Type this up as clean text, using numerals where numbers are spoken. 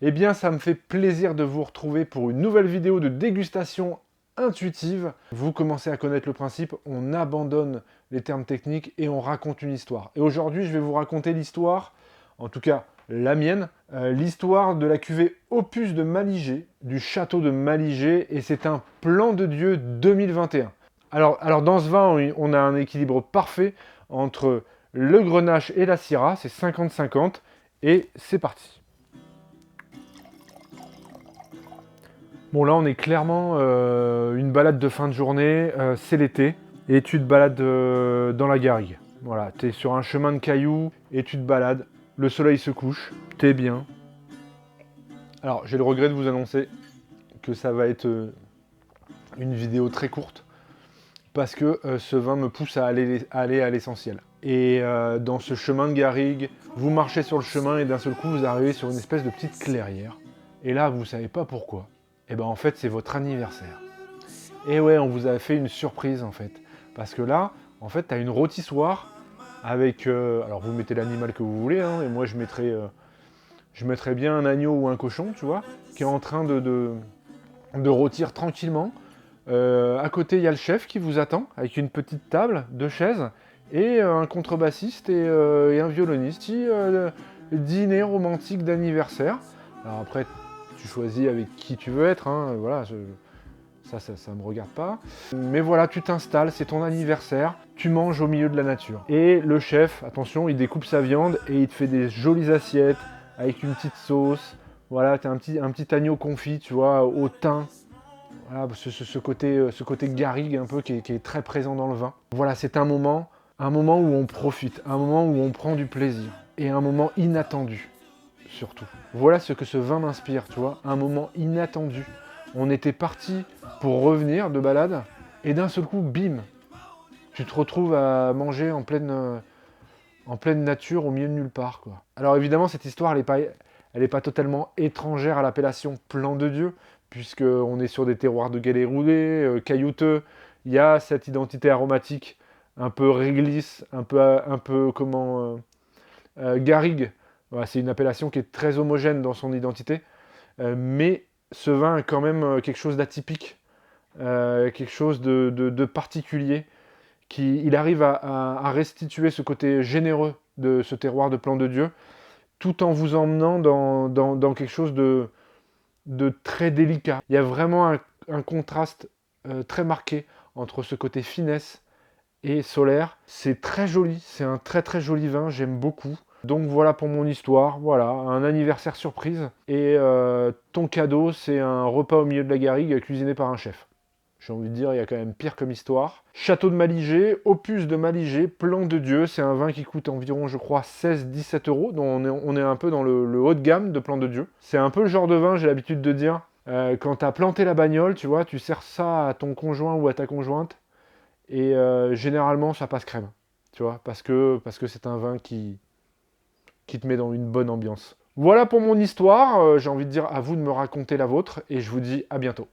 Eh bien, ça me fait plaisir de vous retrouver pour une nouvelle vidéo de dégustation intuitive. Vous commencez à connaître le principe, on abandonne les termes techniques et on raconte une histoire. Et aujourd'hui, je vais vous raconter l'histoire, en tout cas la mienne, l'histoire de la cuvée Opus de Malijé, du château de Malijé, et c'est un plan de Dieu 2021. Alors dans ce vin, on a un équilibre parfait entre le grenache et la syrah, c'est 50-50, et c'est parti. Bon, là, on est clairement une balade de fin de journée, c'est l'été, et tu te balades dans la garrigue. Voilà, t'es sur un chemin de cailloux, et tu te balades, le soleil se couche, t'es bien. Alors, j'ai le regret de vous annoncer que ça va être une vidéo très courte, parce que ce vin me pousse à aller à l'essentiel. Et dans ce chemin de garrigue, vous marchez sur le chemin, et d'un seul coup, vous arrivez sur une espèce de petite clairière. Et là, vous savez pas pourquoi. Et ben en fait, c'est votre anniversaire. Et ouais, on vous a fait une surprise en fait. Parce que là, en fait, tu as une rôtissoire avec... alors vous mettez l'animal que vous voulez, hein, et moi je mettrais bien un agneau ou un cochon, tu vois, qui est en train de rôtir tranquillement. À côté, il y a le chef qui vous attend, avec une petite table, deux chaises, et un contrebassiste et un violoniste. Dîner romantique d'anniversaire. Alors après, tu choisis avec qui tu veux être, hein, voilà, ça me regarde pas. Mais voilà, tu t'installes, c'est ton anniversaire, tu manges au milieu de la nature. Et le chef, attention, il découpe sa viande et il te fait des jolies assiettes avec une petite sauce. Voilà, tu as un petit agneau confit, tu vois, au thym. Voilà, ce côté garrigue un peu qui est très présent dans le vin. Voilà, c'est un moment où on profite, un moment où on prend du plaisir. Et un moment inattendu, surtout. Voilà ce que ce vin m'inspire, tu vois, un moment inattendu. On était parti pour revenir de balade, et d'un seul coup, bim, tu te retrouves à manger en pleine nature, au milieu de nulle part, quoi. Alors évidemment, cette histoire, elle est pas totalement étrangère à l'appellation plan de Dieu, puisqu'on est sur des terroirs de galets roulés, caillouteux. Il y a cette identité aromatique un peu réglisse, un peu comment, garrigue. Voilà, c'est une appellation qui est très homogène dans son identité, mais ce vin a quand même quelque chose d'atypique, quelque chose de particulier, il arrive à restituer ce côté généreux de ce terroir de plan de Dieu, tout en vous emmenant dans quelque chose de très délicat. Il y a vraiment un contraste très marqué entre ce côté finesse et solaire. C'est très joli, c'est un très très joli vin, j'aime beaucoup. Donc voilà pour mon histoire, voilà, un anniversaire surprise. Et ton cadeau, c'est un repas au milieu de la garrigue cuisiné par un chef. J'ai envie de dire, il y a quand même pire comme histoire. Château de Malijé, Opus de Malijé, Plan de Dieu. C'est un vin qui coûte environ, je crois, 16-17 euros. Donc on est un peu dans le haut de gamme de Plan de Dieu. C'est un peu le genre de vin, j'ai l'habitude de dire, quand t'as planté la bagnole, tu vois, tu sers ça à ton conjoint ou à ta conjointe. Et généralement, ça passe crème. Tu vois, parce que c'est un vin qui te met dans une bonne ambiance. Voilà pour mon histoire. J'ai envie de dire à vous de me raconter la vôtre. Et je vous dis à bientôt.